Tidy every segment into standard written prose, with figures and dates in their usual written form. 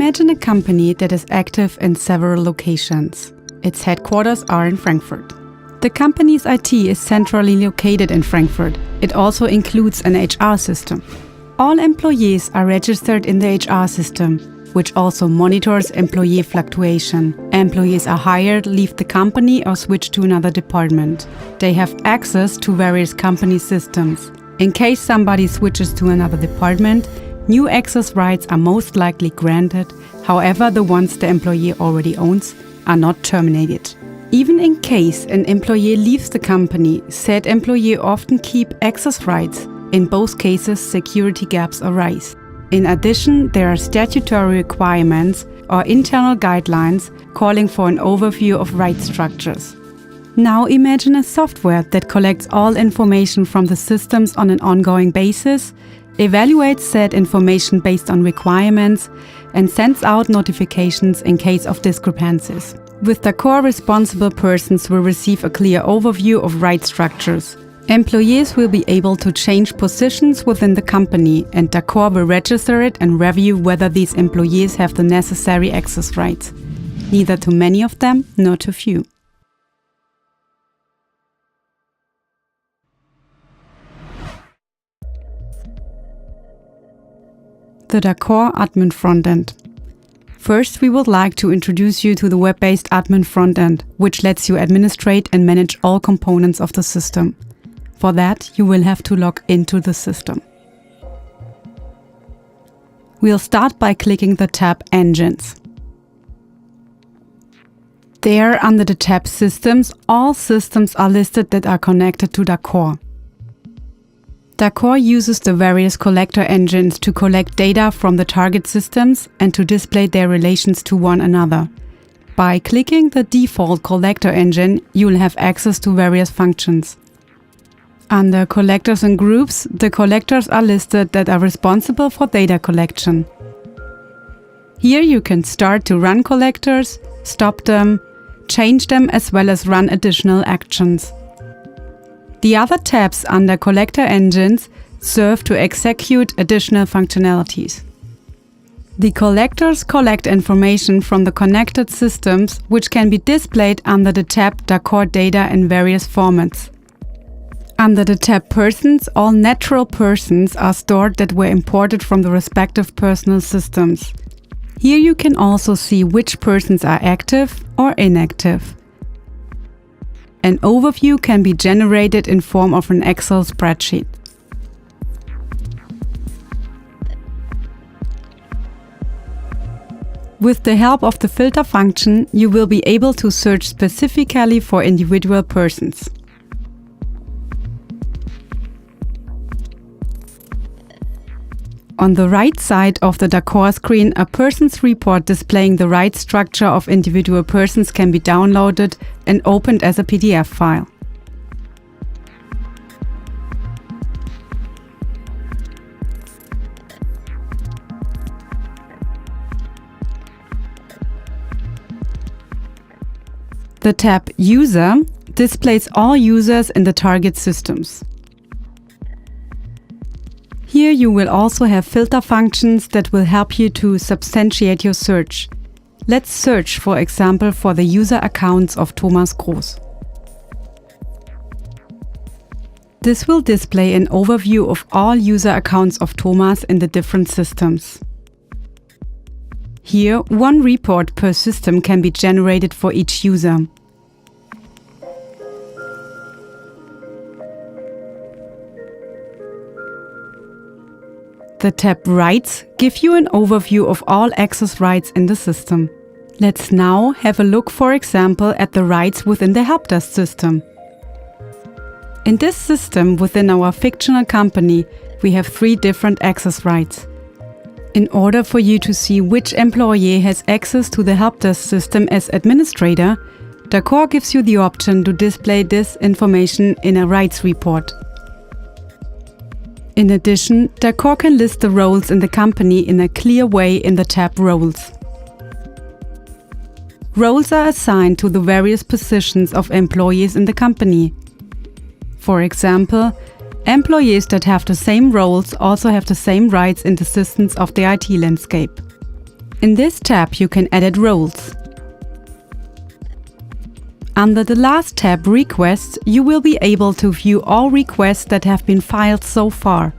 Imagine a company that is active in several locations. Its headquarters are in Frankfurt. The company's IT is centrally located in Frankfurt. It also includes an HR system. All employees are registered in the HR system, which also monitors employee fluctuation. Employees are hired, leave the company or switch to another department. They have access to various company systems. In case somebody switches to another department, new access rights are most likely granted. However, the ones the employee already owns are not terminated. Even in case an employee leaves the company, said employee often keep access rights. In both cases, security gaps arise. In addition, there are statutory requirements or internal guidelines calling for an overview of right structures. Now imagine a software that collects all information from the systems on an ongoing basis, evaluates said information based on requirements, and sends out notifications in case of discrepancies. With daccord, responsible persons will receive a clear overview of right structures. Employees will be able to change positions within the company, and daccord will register it and review whether these employees have the necessary access rights. Neither too many of them, nor too few. The daccord admin frontend. First, we would like to introduce you to the web-based admin frontend, which lets you administrate and manage all components of the system. For that, you will have to log into the system. We'll start by clicking the tab Engines. There, under the tab Systems, all systems are listed that are connected to daccord. Daccord uses the various collector engines to collect data from the target systems and to display their relations to one another. By clicking the default collector engine, you will have access to various functions. Under Collectors and Groups, the collectors are listed that are responsible for data collection. Here you can start to run collectors, stop them, change them, as well as run additional actions. The other tabs under Collector Engines serve to execute additional functionalities. The collectors collect information from the connected systems, which can be displayed under the tab Daccord Data in various formats. Under the tab Persons, all natural persons are stored that were imported from the respective personal systems. Here you can also see which persons are active or inactive. An overview can be generated in form of an Excel spreadsheet. With the help of the filter function, you will be able to search specifically for individual persons. On the right side of the daccord screen, a person's report displaying the right structure of individual persons can be downloaded and opened as a PDF file. The tab User displays all users in the target systems. Here you will also have filter functions that will help you to substantiate your search. Let's search, for example, for the user accounts of Thomas Groß. This will display an overview of all user accounts of Thomas in the different systems. Here, one report per system can be generated for each user. The tab Rights give you an overview of all access rights in the system. Let's now have a look, for example, at the rights within the helpdesk system. In this system, within our fictional company, we have 3 different access rights. In order for you to see which employee has access to the helpdesk system as administrator, daccord gives you the option to display this information in a rights report. In addition, daccord can list the roles in the company in a clear way in the tab Roles. Roles are assigned to the various positions of employees in the company. For example, employees that have the same roles also have the same rights in the systems of the IT landscape. In this tab, you can edit roles. Under the last tab, Requests, you will be able to view all requests that have been filed so far.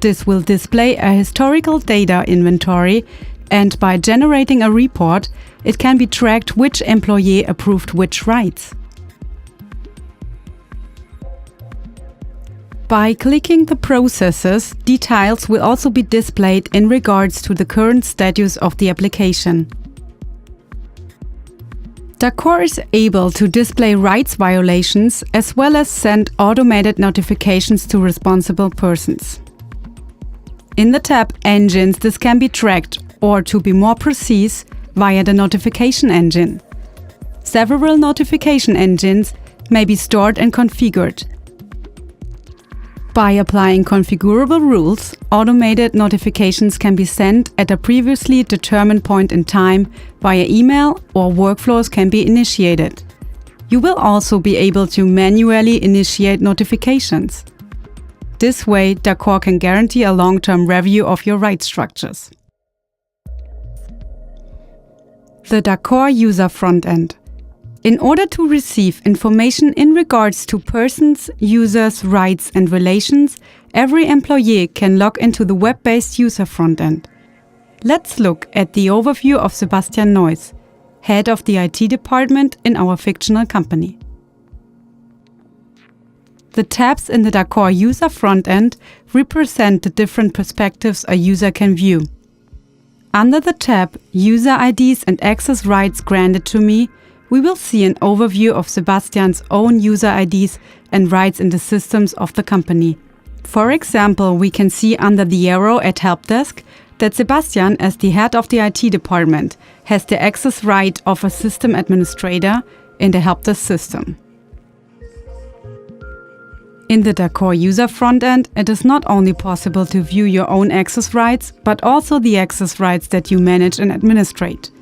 This will display a historical data inventory, and by generating a report, it can be tracked which employee approved which rights. By clicking the processes, details will also be displayed in regards to the current status of the application. daccord is able to display rights violations as well as send automated notifications to responsible persons. In the tab Engines, this can be tracked, or to be more precise, via the notification engine. Several notification engines may be stored and configured. By applying configurable rules, automated notifications can be sent at a previously determined point in time via email, or workflows can be initiated. You will also be able to manually initiate notifications. This way, daccord can guarantee a long-term review of your rights structures. The daccord user front-end. In order to receive information in regards to persons, users, rights and relations, every employee can log into the web-based user front-end. Let's look at the overview of Sebastian Neuss, head of the IT department in our fictional company. The tabs in the daccord user front-end represent the different perspectives a user can view. Under the tab User IDs and Access Rights Granted to Me, we will see an overview of Sebastian's own user IDs and rights in the systems of the company. For example, we can see under the arrow at Helpdesk that Sebastian, as the head of the IT department, has the access right of a system administrator in the Helpdesk system. In the daccord user front-end, it is not only possible to view your own access rights, but also the access rights that you manage and administrate.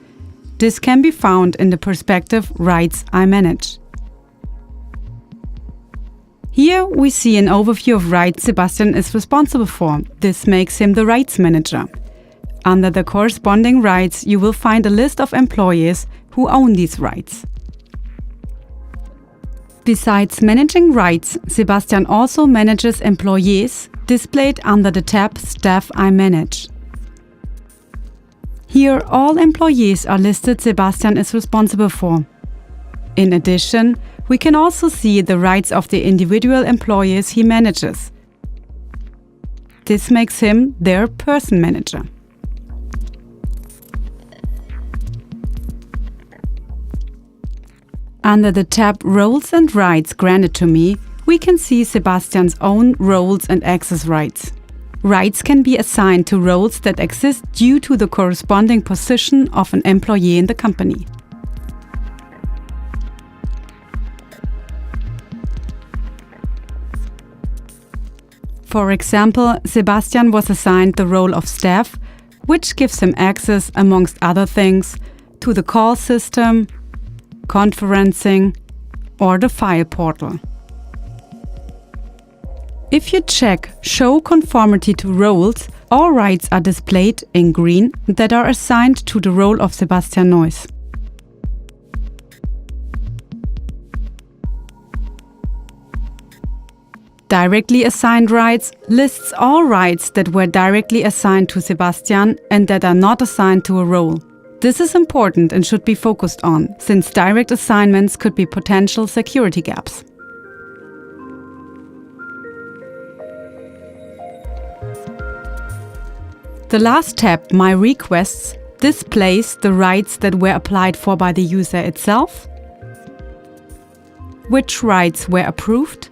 This can be found in the perspective Rights I Manage. Here we see an overview of rights Sebastian is responsible for. This makes him the rights manager. Under the corresponding rights, you will find a list of employees who own these rights. Besides managing rights, Sebastian also manages employees, displayed under the tab Staff I Manage. Here, all employees are listed Sebastian is responsible for. In addition, we can also see the rights of the individual employees he manages. This makes him their person manager. Under the tab Roles and Rights Granted to Me, we can see Sebastian's own roles and access rights. Rights can be assigned to roles that exist due to the corresponding position of an employee in the company. For example, Sebastian was assigned the role of staff, which gives him access, amongst other things, to the call system, conferencing, or the file portal. If you check Show Conformity to Roles, all rights are displayed in green that are assigned to the role of Sebastian Neuss. Directly assigned rights lists all rights that were directly assigned to Sebastian and that are not assigned to a role. This is important and should be focused on, since direct assignments could be potential security gaps. The last tab, My Requests, displays the rights that were applied for by the user itself, which rights were approved,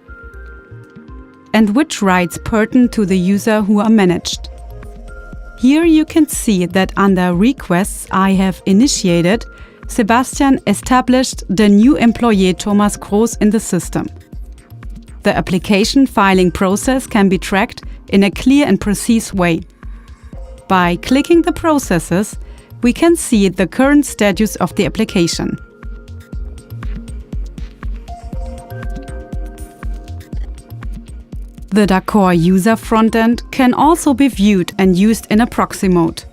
and which rights pertain to the user who are managed. Here you can see that under Requests I have initiated, Sebastian established the new employee Thomas Groß in the system. The application filing process can be tracked in a clear and precise way. By clicking the processes, we can see the current status of the application. The daccord user frontend can also be viewed and used in a proxy mode.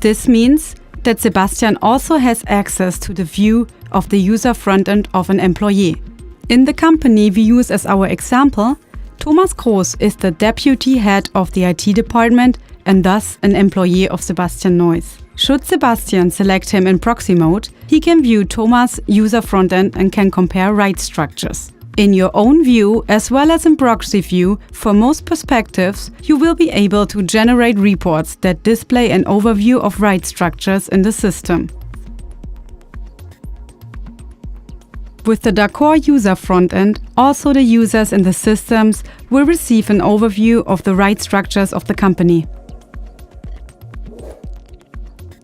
This means that Sebastian also has access to the view of the user frontend of an employee. In the company we use as our example, Thomas Groß is the deputy head of the IT department and thus an employee of Sebastian Neuss. Should Sebastian select him in proxy mode, he can view Thomas' user frontend and can compare rights structures. In your own view, as well as in proxy view, for most perspectives, you will be able to generate reports that display an overview of rights structures in the system. With the daccord user frontend, also the users in the systems will receive an overview of the rights structures of the company.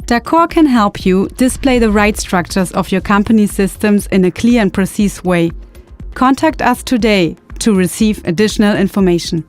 Daccord can help you display the rights structures of your company systems in a clear and precise way. Contact us today to receive additional information.